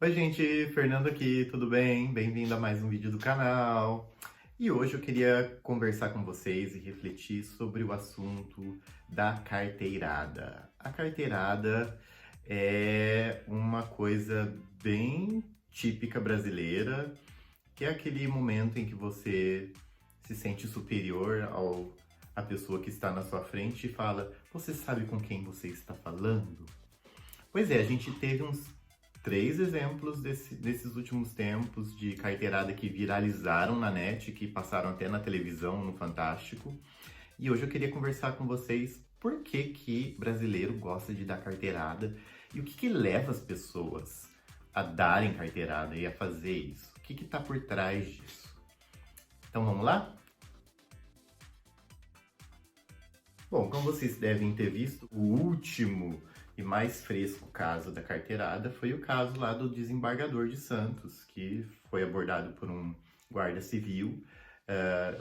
Oi, gente, Fernando aqui, tudo bem? Bem-vindo a mais um vídeo do canal. E hoje eu queria conversar com vocês e refletir sobre o assunto da carteirada. A carteirada é uma coisa bem típica brasileira, que é aquele momento em que você se sente superior à pessoa que está na sua frente e fala: "Você sabe com quem você está falando?" Pois é, a gente teve uns três exemplos desses últimos tempos de carteirada que viralizaram na net, que passaram até na televisão, no Fantástico. E hoje eu queria conversar com vocês por que brasileiro gosta de dar carteirada e o que leva as pessoas a darem carteirada e a fazer isso. O que está por trás disso? Então vamos lá? Bom, como vocês devem ter visto, o último e mais fresco caso da carteirada foi o caso lá do desembargador de Santos, que foi abordado por um guarda civil,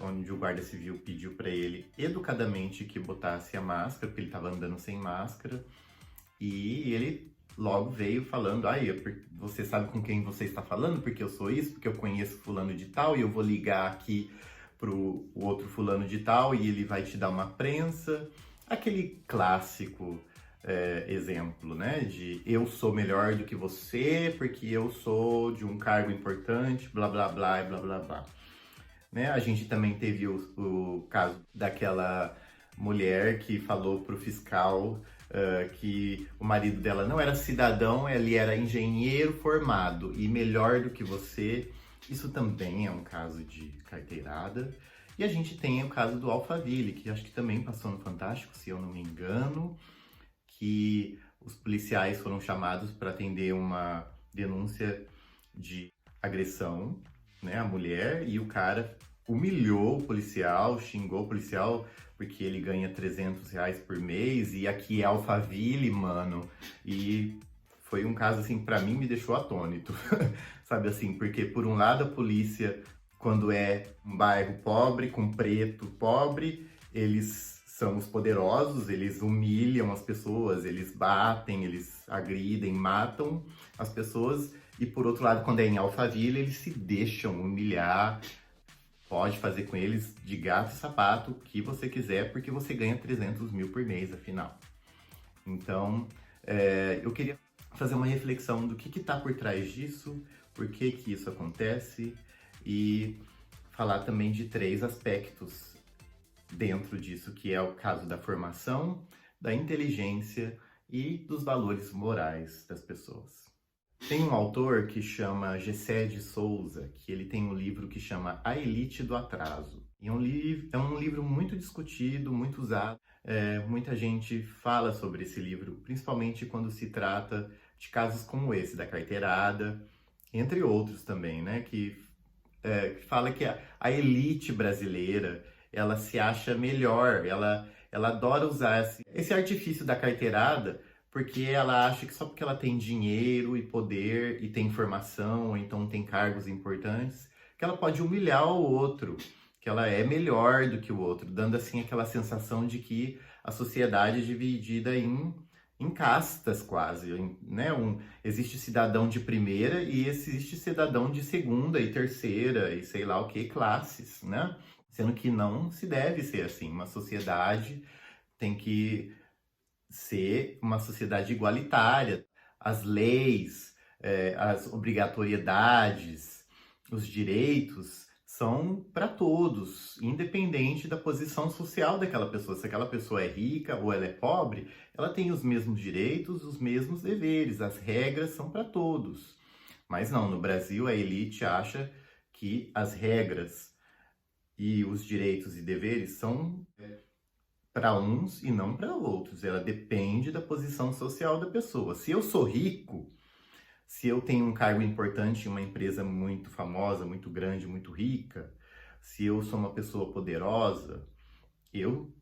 onde o guarda civil pediu para ele educadamente que botasse a máscara, porque ele estava andando sem máscara, e ele logo veio falando: você sabe com quem você está falando? Porque eu sou isso, porque eu conheço fulano de tal, e eu vou ligar aqui pro outro fulano de tal e ele vai te dar uma prensa. Aquele clássico exemplo, né? De eu sou melhor do que você porque eu sou de um cargo importante, blá blá blá e blá blá blá. Né? A gente também teve o caso daquela mulher que falou pro fiscal que o marido dela não era cidadão, ele era engenheiro formado e melhor do que você. Isso também é um caso de carteirada. E a gente tem o caso do Alphaville, que acho que também passou no Fantástico, se eu não me engano, que os policiais foram chamados para atender uma denúncia de agressão, né, à mulher, e o cara humilhou o policial, xingou o policial porque ele ganha R$ 300 por mês e aqui é Alphaville, mano. E foi um caso assim, para mim me deixou atônito. Sabe assim, porque por um lado a polícia, quando é um bairro pobre, com preto pobre, eles são os poderosos, eles humilham as pessoas, eles batem, eles agridem, matam as pessoas. E por outro lado, quando é em Alphaville, eles se deixam humilhar, pode fazer com eles de gato e sapato o que você quiser, porque você ganha 300 mil por mês, afinal. Então, eu queria fazer uma reflexão do que está por trás disso, por que isso acontece e falar também de três aspectos dentro disso, que é o caso da formação, da inteligência e dos valores morais das pessoas. Tem um autor que chama Gessé de Souza, que ele tem um livro que chama A Elite do Atraso. E é um livro muito discutido, muito usado. Muita gente fala sobre esse livro, principalmente quando se trata de casos como esse, da carteirada, entre outros também, né? Que fala que a elite brasileira, ela se acha melhor, ela adora usar esse artifício da carteirada, porque ela acha que só porque ela tem dinheiro e poder e tem informação, ou então tem cargos importantes, que ela pode humilhar o outro, que ela é melhor do que o outro, dando assim aquela sensação de que a sociedade é dividida em castas quase, né? Existe cidadão de primeira e existe cidadão de segunda e terceira e sei lá o que, classes, né? Sendo que não se deve ser assim. Uma sociedade tem que ser uma sociedade igualitária. As leis, as obrigatoriedades, os direitos são para todos, independente da posição social daquela pessoa. Se aquela pessoa é rica ou ela é pobre, ela tem os mesmos direitos, os mesmos deveres, as regras são para todos. Mas não, no Brasil a elite acha que as regras e os direitos e deveres são para uns e não para outros. Ela depende da posição social da pessoa. Se eu sou rico, se eu tenho um cargo importante em uma empresa muito famosa, muito grande, muito rica, se eu sou uma pessoa poderosa, eu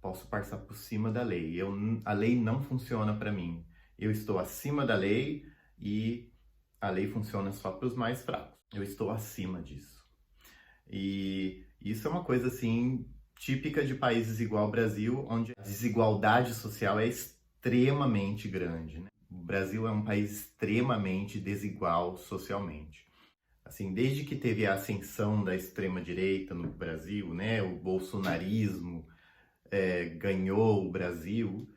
posso passar por cima da lei. A lei não funciona para mim. Eu estou acima da lei e a lei funciona só para os mais fracos. Eu estou acima disso. E isso é uma coisa assim típica de países igual ao Brasil, onde a desigualdade social é extremamente grande, né? O Brasil é um país extremamente desigual socialmente. Assim, desde que teve a ascensão da extrema-direita no Brasil, né, o bolsonarismo ganhou o Brasil,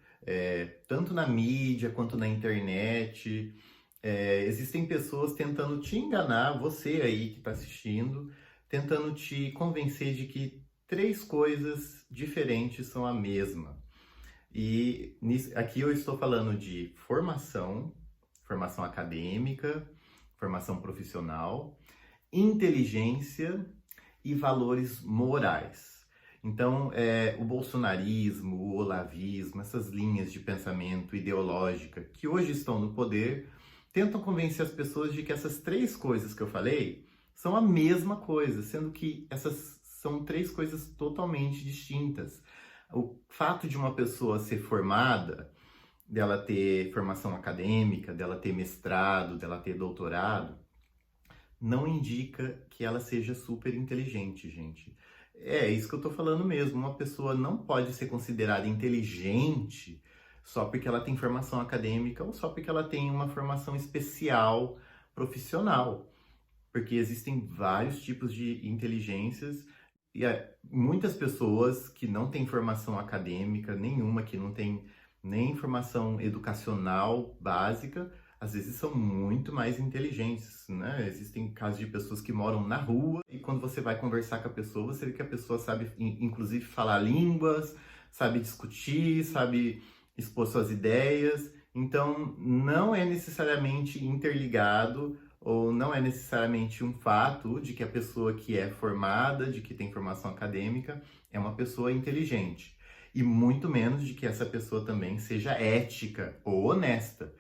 tanto na mídia quanto na internet. Existem pessoas tentando te enganar, você aí que está assistindo, tentando te convencer de que três coisas diferentes são a mesma. E aqui eu estou falando de formação, formação acadêmica, formação profissional, inteligência e valores morais. Então, o bolsonarismo, o olavismo, essas linhas de pensamento ideológica que hoje estão no poder, tentam convencer as pessoas de que essas três coisas que eu falei são a mesma coisa, sendo que essas são três coisas totalmente distintas. O fato de uma pessoa ser formada, dela ter formação acadêmica, dela ter mestrado, dela ter doutorado, não indica que ela seja super inteligente, gente. É isso que eu tô falando mesmo. Uma pessoa não pode ser considerada inteligente só porque ela tem formação acadêmica ou só porque ela tem uma formação especial profissional. Porque existem vários tipos de inteligências e muitas pessoas que não têm formação acadêmica nenhuma, que não têm nem formação educacional básica, às vezes são muito mais inteligentes, né? Existem casos de pessoas que moram na rua e quando você vai conversar com a pessoa, você vê que a pessoa sabe, inclusive, falar línguas, sabe discutir, sabe expor suas ideias. Então, não é necessariamente interligado ou não é necessariamente um fato de que a pessoa que é formada, de que tem formação acadêmica, é uma pessoa inteligente. E muito menos de que essa pessoa também seja ética ou honesta.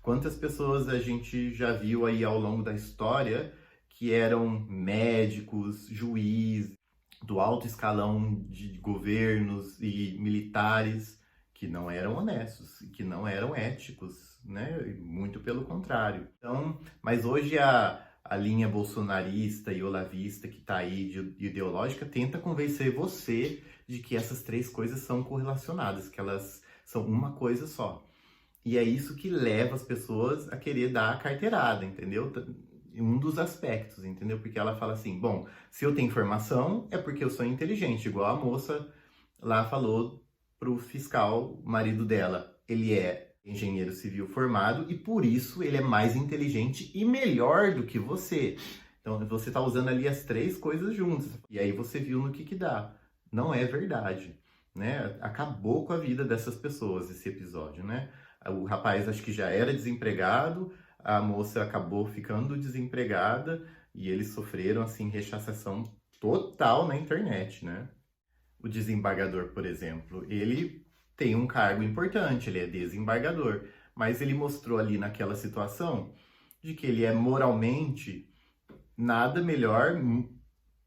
Quantas pessoas a gente já viu aí ao longo da história que eram médicos, juízes, do alto escalão de governos e militares que não eram honestos, que não eram éticos, né? Muito pelo contrário. Então, mas hoje a linha bolsonarista e olavista que está aí de ideológica tenta convencer você de que essas três coisas são correlacionadas, que elas são uma coisa só. E é isso que leva as pessoas a querer dar a carteirada, entendeu? Um dos aspectos, entendeu? Porque ela fala assim, bom, se eu tenho formação é porque eu sou inteligente, igual a moça lá falou pro fiscal, marido dela. Ele é engenheiro civil formado e por isso ele é mais inteligente e melhor do que você. Então você está usando ali as três coisas juntas. E aí você viu no que dá. Não é verdade, né? Acabou com a vida dessas pessoas esse episódio, né? O rapaz acho que já era desempregado, a moça acabou ficando desempregada e eles sofreram assim rechaçação total na internet, né? O desembargador, por exemplo, ele tem um cargo importante, ele é desembargador, mas ele mostrou ali naquela situação de que ele é moralmente nada melhor,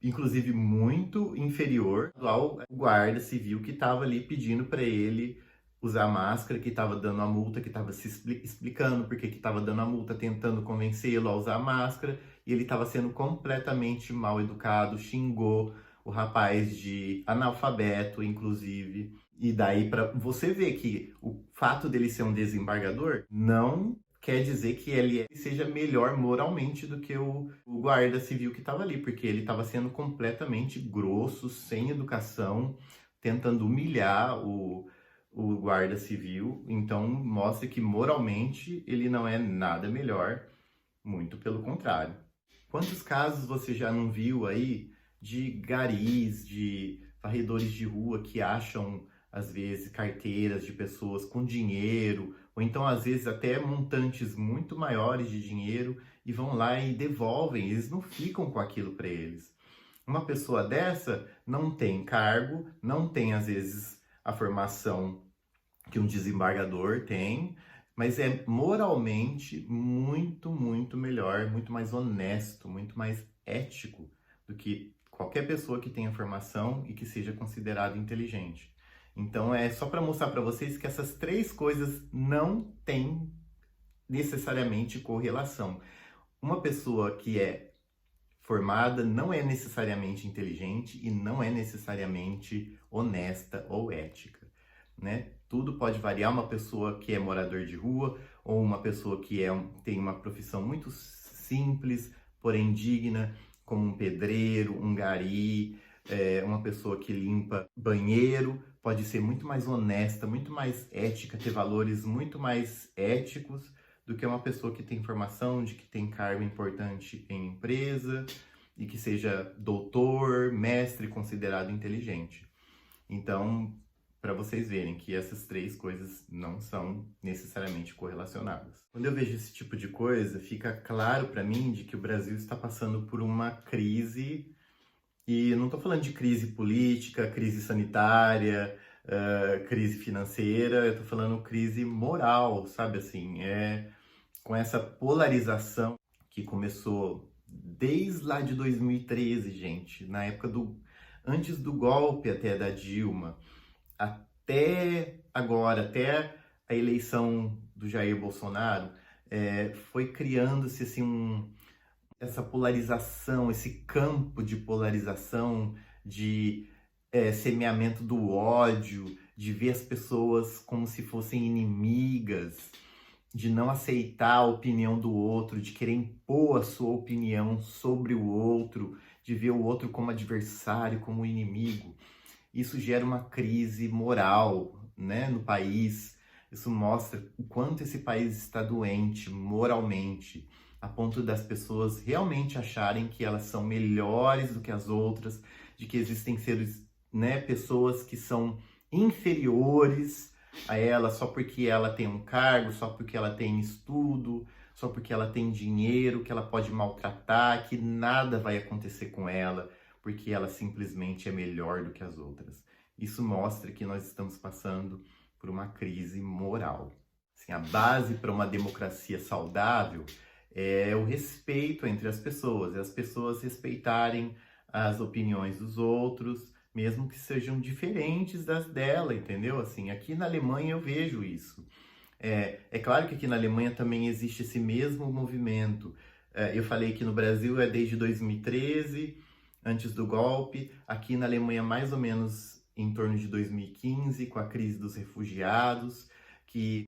inclusive muito inferior ao guarda civil que estava ali pedindo para ele usar máscara, que estava dando a multa, que estava se explicando porque que estava dando a multa, tentando convencê-lo a usar máscara, e ele estava sendo completamente mal educado, xingou o rapaz de analfabeto, inclusive. E daí para você ver que o fato dele ser um desembargador não quer dizer que ele seja melhor moralmente do que o guarda civil que estava ali, porque ele estava sendo completamente grosso, sem educação, tentando humilhar o guarda civil. Então mostra que moralmente ele não é nada melhor, muito pelo contrário. Quantos casos você já não viu aí de garis, de varredores de rua que acham às vezes carteiras de pessoas com dinheiro, ou então às vezes até montantes muito maiores de dinheiro e vão lá e devolvem, eles não ficam com aquilo para eles. Uma pessoa dessa não tem cargo, não tem às vezes a formação que um desembargador tem, mas é moralmente muito, muito melhor, muito mais honesto, muito mais ético do que qualquer pessoa que tenha formação e que seja considerado inteligente. Então é só para mostrar para vocês que essas três coisas não têm necessariamente correlação. Uma pessoa que é formada não é necessariamente inteligente e não é necessariamente honesta ou ética, né? Tudo pode variar. Uma pessoa que é morador de rua ou uma pessoa que tem uma profissão muito simples, porém digna, como um pedreiro, um gari, uma pessoa que limpa banheiro, pode ser muito mais honesta, muito mais ética, ter valores muito mais éticos do que uma pessoa que tem formação, de que tem cargo importante em empresa e que seja doutor, mestre, considerado inteligente. Então, para vocês verem que essas três coisas não são necessariamente correlacionadas. Quando eu vejo esse tipo de coisa, fica claro para mim de que o Brasil está passando por uma crise, e eu não estou falando de crise política, crise sanitária, crise financeira, eu estou falando crise moral, sabe assim, com essa polarização que começou desde lá de 2013, gente, na época antes do golpe até da Dilma, até agora, até a eleição do Jair Bolsonaro, foi criando-se assim, essa polarização, esse campo de polarização, de semeamento do ódio, de ver as pessoas como se fossem inimigas, de não aceitar a opinião do outro, de querer impor a sua opinião sobre o outro, de ver o outro como adversário, como inimigo. Isso gera uma crise moral, né, no país. Isso mostra o quanto esse país está doente moralmente, a ponto das pessoas realmente acharem que elas são melhores do que as outras, de que existem seres, né, pessoas que são inferiores a ela só porque ela tem um cargo, só porque ela tem estudo, só porque ela tem dinheiro, que ela pode maltratar, que nada vai acontecer com ela, porque ela simplesmente é melhor do que as outras. Isso mostra que nós estamos passando por uma crise moral. Assim, a base para uma democracia saudável é o respeito entre as pessoas respeitarem as opiniões dos outros, mesmo que sejam diferentes das dela, entendeu? Assim, aqui na Alemanha eu vejo isso. É claro que aqui na Alemanha também existe esse mesmo movimento. Eu falei que no Brasil é desde 2013, antes do golpe. Aqui na Alemanha, mais ou menos em torno de 2015, com a crise dos refugiados, que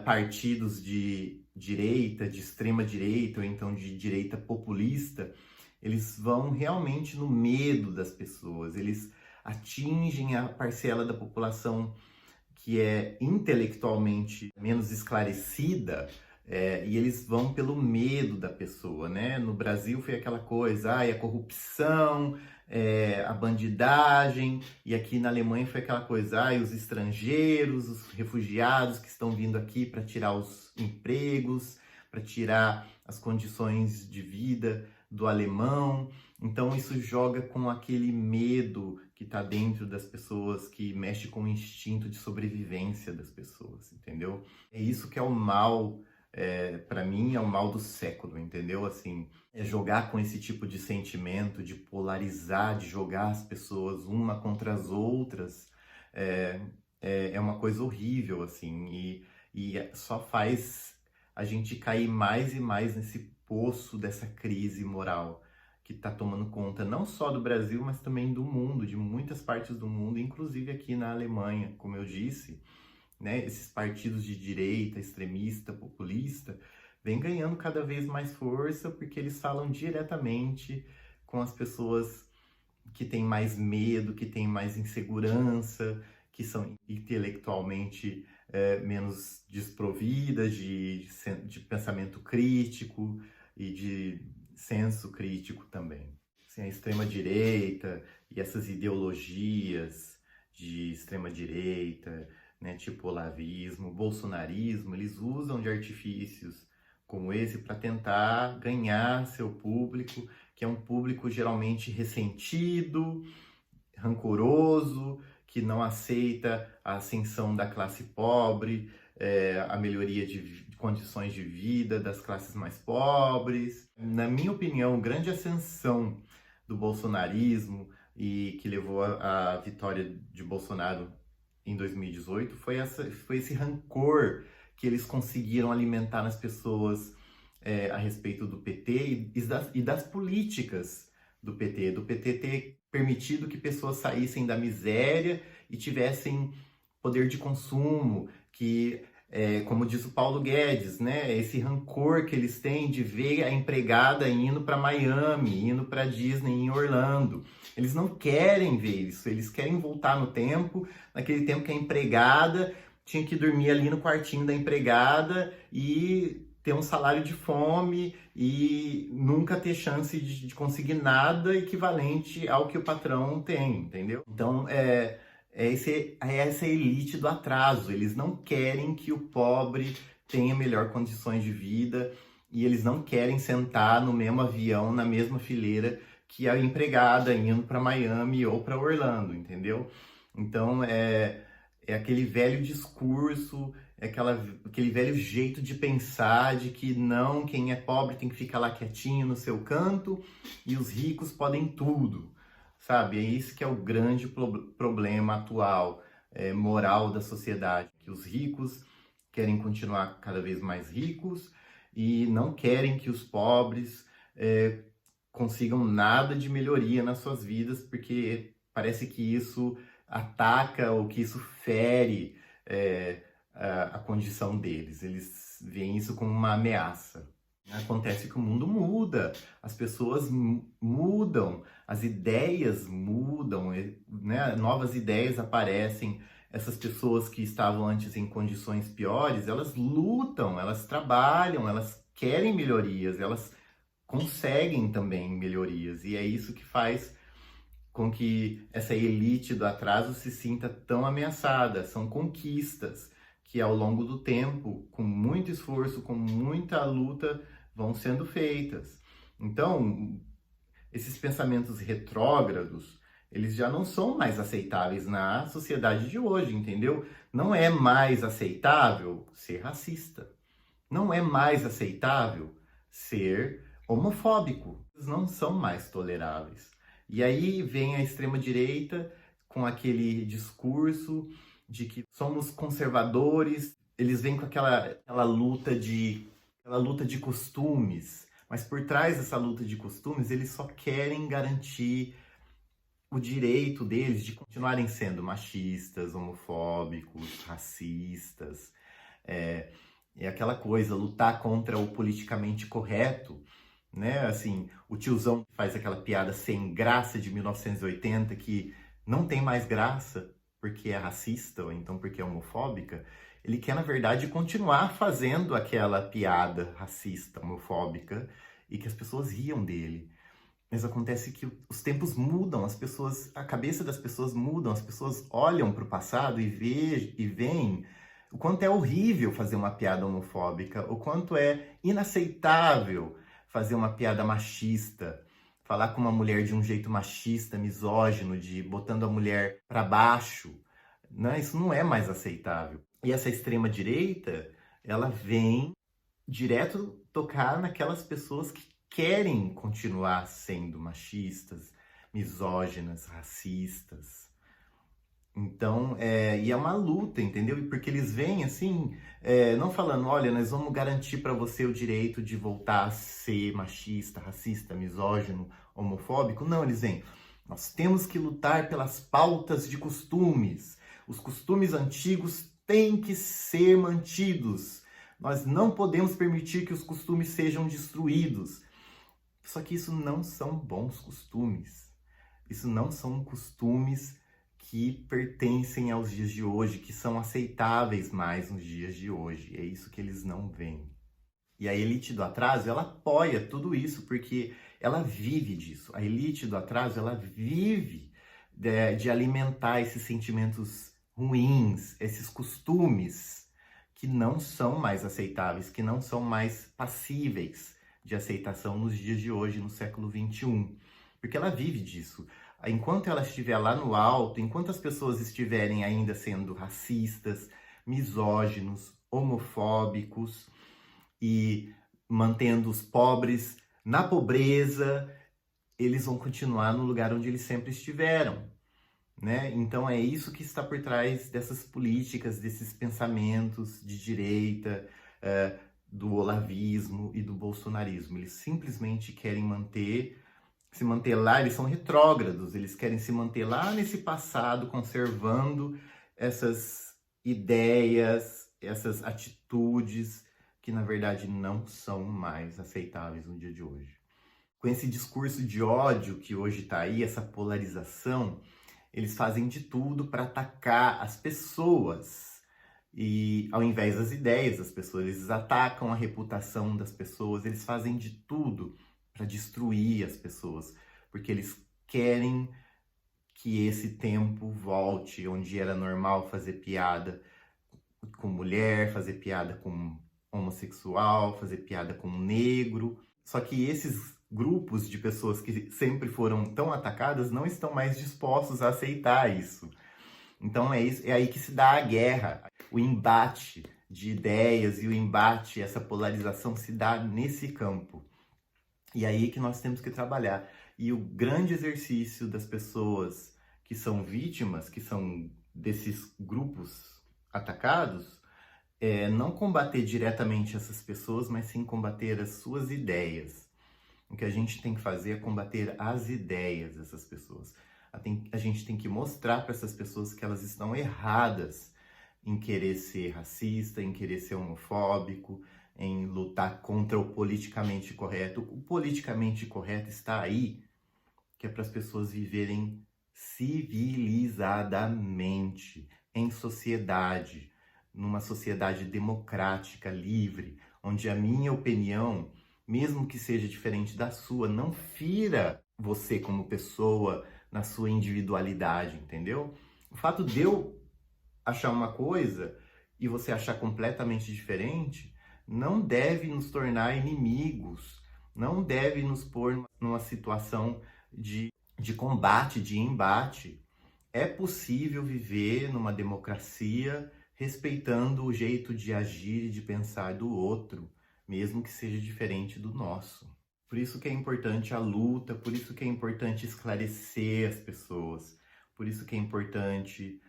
partidos de direita, de extrema direita, ou então de direita populista, eles vão realmente no medo das pessoas, eles atingem a parcela da população que é intelectualmente menos esclarecida, e eles vão pelo medo da pessoa, né? No Brasil foi aquela coisa, a corrupção, a bandidagem, e aqui na Alemanha foi aquela coisa, os estrangeiros, os refugiados que estão vindo aqui para tirar os empregos, para tirar as condições de vida do alemão. Então isso joga com aquele medo que está dentro das pessoas, que mexe com o instinto de sobrevivência das pessoas, entendeu? É isso que é o mal, para mim é o mal do século, entendeu? Assim, é jogar com esse tipo de sentimento, de polarizar, de jogar as pessoas uma contra as outras, é uma coisa horrível, assim, e só faz a gente cair mais e mais nesse poço dessa crise moral que está tomando conta não só do Brasil, mas também do mundo, de muitas partes do mundo, inclusive aqui na Alemanha, como eu disse, né? Esses partidos de direita, extremista, populista, vêm ganhando cada vez mais força porque eles falam diretamente com as pessoas que têm mais medo, que têm mais insegurança, que são intelectualmente menos desprovidas de pensamento crítico e de senso crítico também. Assim, a extrema-direita e essas ideologias de extrema-direita, né, tipo olavismo, bolsonarismo, eles usam de artifícios como esse para tentar ganhar seu público, que é um público geralmente ressentido, rancoroso, que não aceita a ascensão da classe pobre, a melhoria de condições de vida das classes mais pobres. Na minha opinião, grande ascensão do bolsonarismo e que levou à vitória de Bolsonaro em 2018 foi esse rancor que eles conseguiram alimentar nas pessoas a respeito do PT e das políticas do PT ter permitido que pessoas saíssem da miséria e tivessem poder de consumo, que Como diz o Paulo Guedes, né? Esse rancor que eles têm de ver a empregada indo para Miami, indo para Disney em Orlando. Eles não querem ver isso, eles querem voltar no tempo, naquele tempo que a empregada tinha que dormir ali no quartinho da empregada e ter um salário de fome e nunca ter chance de conseguir nada equivalente ao que o patrão tem, entendeu? Então, é essa elite do atraso. Eles não querem que o pobre tenha melhor condições de vida e eles não querem sentar no mesmo avião, na mesma fileira que a empregada indo para Miami ou para Orlando, entendeu? Então, é aquele velho discurso, aquele velho jeito de pensar de que não, quem é pobre tem que ficar lá quietinho no seu canto e os ricos podem tudo, sabe? É isso que é o grande problema atual, moral da sociedade, que os ricos querem continuar cada vez mais ricos e não querem que os pobres consigam nada de melhoria nas suas vidas, porque parece que isso ataca ou que isso fere a condição deles. Eles veem isso como uma ameaça. Acontece que o mundo muda, as pessoas mudam, as ideias mudam, né? Novas ideias aparecem. Essas pessoas que estavam antes em condições piores, elas lutam, elas trabalham, elas querem melhorias, elas conseguem também melhorias. E é isso que faz com que essa elite do atraso se sinta tão ameaçada. São conquistas que ao longo do tempo, com muito esforço, com muita luta, vão sendo feitas. Então, esses pensamentos retrógrados, eles já não são mais aceitáveis na sociedade de hoje, entendeu? Não é mais aceitável ser racista. Não é mais aceitável ser homofóbico. Eles não são mais toleráveis. E aí vem a extrema-direita com aquele discurso de que somos conservadores. Eles vêm com aquela luta de costumes. Mas por trás dessa luta de costumes, eles só querem garantir o direito deles de continuarem sendo machistas, homofóbicos, racistas. É aquela coisa, lutar contra o politicamente correto, né? Assim, o tiozão que faz aquela piada sem graça de 1980, que não tem mais graça porque é racista ou então porque é homofóbica, ele quer, na verdade, continuar fazendo aquela piada racista, homofóbica, e que as pessoas riam dele. Mas acontece que os tempos mudam, a cabeça das pessoas mudam, as pessoas olham para o passado e veem o quanto é horrível fazer uma piada homofóbica, o quanto é inaceitável fazer uma piada machista, falar com uma mulher de um jeito machista, misógino, de botando a mulher para baixo, né? Isso não é mais aceitável. E essa extrema direita, ela vem direto tocar naquelas pessoas que querem continuar sendo machistas, misóginas, racistas. Então, e é uma luta, entendeu? Porque eles vêm assim, não falando, olha, nós vamos garantir para você o direito de voltar a ser machista, racista, misógino, homofóbico. Não, eles vêm, nós temos que lutar pelas pautas de costumes. Os costumes antigos têm que ser mantidos. Nós não podemos permitir que os costumes sejam destruídos. Só que isso não são bons costumes. Isso não são costumes que pertencem aos dias de hoje, que são aceitáveis mais nos dias de hoje. É isso que eles não veem. E a elite do atraso, ela apoia tudo isso, porque ela vive disso. A elite do atraso, ela vive de alimentar esses sentimentos ruins, esses costumes que não são mais aceitáveis, que não são mais passíveis de aceitação nos dias de hoje, no século XXI. Porque ela vive disso. Enquanto ela estiver lá no alto, enquanto as pessoas estiverem ainda sendo racistas, misóginos, homofóbicos e mantendo os pobres na pobreza, eles vão continuar no lugar onde eles sempre estiveram, né? Então é isso que está por trás dessas políticas, desses pensamentos de direita, do olavismo e do bolsonarismo. Eles simplesmente querem se manter lá, eles são retrógrados, eles querem se manter lá nesse passado, conservando essas ideias essas atitudes que na verdade não são mais aceitáveis no dia de hoje. Com esse discurso de ódio que hoje está aí, essa polarização, eles fazem de tudo para atacar as pessoas. E ao invés das ideias das pessoas, eles atacam a reputação das pessoas, eles fazem de tudo para destruir as pessoas, porque eles querem que esse tempo volte, onde era normal fazer piada com mulher, fazer piada com homossexual, fazer piada com negro. Só que esses grupos de pessoas que sempre foram tão atacadas não estão mais dispostos a aceitar isso. Então é aí que se dá a guerra, o embate de ideias e o embate, essa polarização se dá nesse campo. E aí que nós temos que trabalhar. E o grande exercício das pessoas que são vítimas, que são desses grupos atacados, é não combater diretamente essas pessoas, mas sim combater as suas ideias. O que a gente tem que fazer é combater as ideias dessas pessoas. A gente tem que mostrar para essas pessoas que elas estão erradas em querer ser racista, em querer ser homofóbico, em lutar contra o politicamente correto. O politicamente correto está aí, que é para as pessoas viverem civilizadamente, em sociedade, numa sociedade democrática, livre, onde a minha opinião, mesmo que seja diferente da sua, não fira você como pessoa na sua individualidade, entendeu? O fato de eu achar uma coisa e você achar completamente diferente não deve nos tornar inimigos, não deve nos pôr numa situação de combate, de embate. É possível viver numa democracia respeitando o jeito de agir e de pensar do outro, mesmo que seja diferente do nosso. Por isso que é importante a luta, por isso que é importante esclarecer as pessoas, por isso que é importante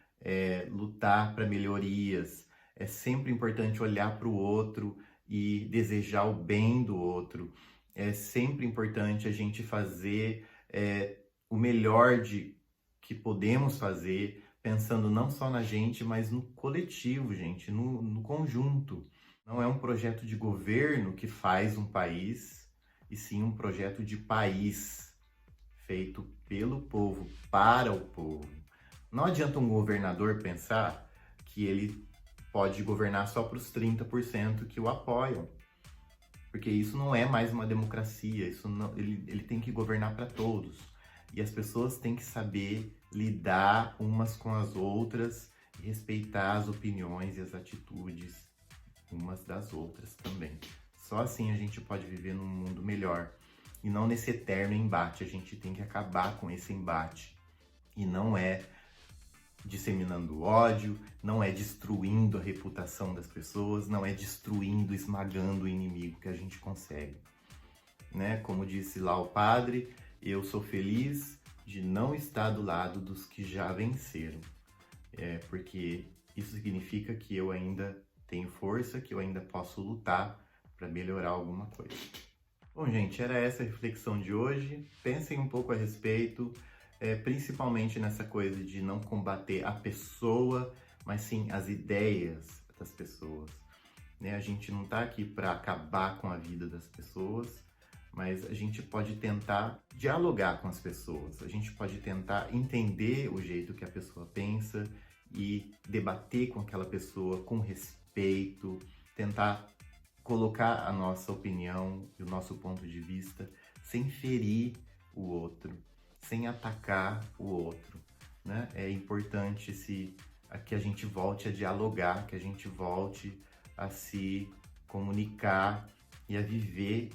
lutar para melhorias. É sempre importante olhar para o outro e desejar o bem do outro. É sempre importante a gente fazer o melhor que podemos fazer, pensando não só na gente, mas no coletivo, gente, no conjunto. Não é um projeto de governo que faz um país, e sim um projeto de país feito pelo povo, para o povo. Não adianta um governador pensar que ele pode governar só para os 30% que o apoiam, porque isso não é mais uma democracia, ele tem que governar para todos. E as pessoas têm que saber lidar umas com as outras e respeitar as opiniões e as atitudes umas das outras também. Só assim a gente pode viver num mundo melhor e não nesse eterno embate. A gente tem que acabar com esse embate. E não é disseminando ódio, não é destruindo a reputação das pessoas, não é destruindo, esmagando o inimigo que a gente consegue. Né? Como disse lá o padre, eu sou feliz de não estar do lado dos que já venceram. Porque isso significa que eu ainda tenho força, que eu ainda posso lutar para melhorar alguma coisa. Bom, gente, era essa a reflexão de hoje. Pensem um pouco a respeito, principalmente nessa coisa de não combater a pessoa, mas sim as ideias das pessoas. Né? A gente não está aqui para acabar com a vida das pessoas, mas a gente pode tentar dialogar com as pessoas, a gente pode tentar entender o jeito que a pessoa pensa e debater com aquela pessoa com respeito, tentar colocar a nossa opinião e o nosso ponto de vista sem ferir o outro, sem atacar o outro. Né? É importante que a gente volte a dialogar, que a gente volte a se comunicar e a viver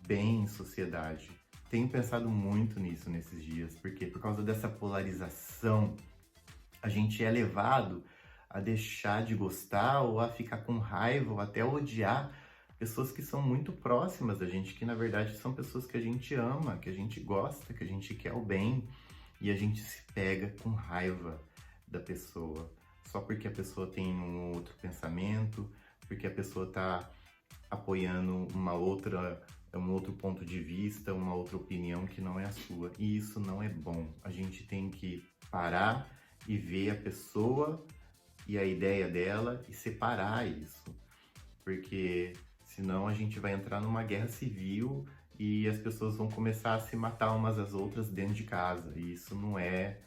bem em sociedade. Tenho pensado muito nisso nesses dias, porque por causa dessa polarização, a gente é levado a deixar de gostar ou a ficar com raiva ou até odiar pessoas que são muito próximas da gente, que na verdade são pessoas que a gente ama, que a gente gosta, que a gente quer o bem, e a gente se pega com raiva da pessoa, só porque a pessoa tem um outro pensamento, porque a pessoa está apoiando um outro ponto de vista, uma outra opinião que não é a sua. E isso não é bom. A gente tem que parar e ver a pessoa e a ideia dela e separar isso, porque senão a gente vai entrar numa guerra civil e as pessoas vão começar a se matar umas às outras dentro de casa, e isso não é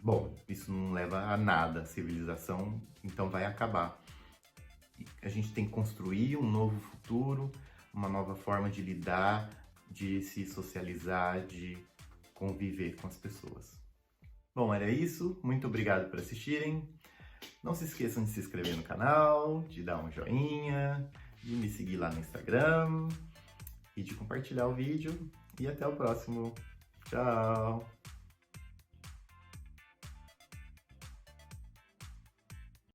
bom, isso não leva a nada, a civilização então vai acabar. A gente tem que construir um novo futuro, uma nova forma de lidar, de se socializar, de conviver com as pessoas. Bom, era isso. Muito obrigado por assistirem. Não se esqueçam de se inscrever no canal, de dar um joinha, de me seguir lá no Instagram e de compartilhar o vídeo. E até o próximo. Tchau!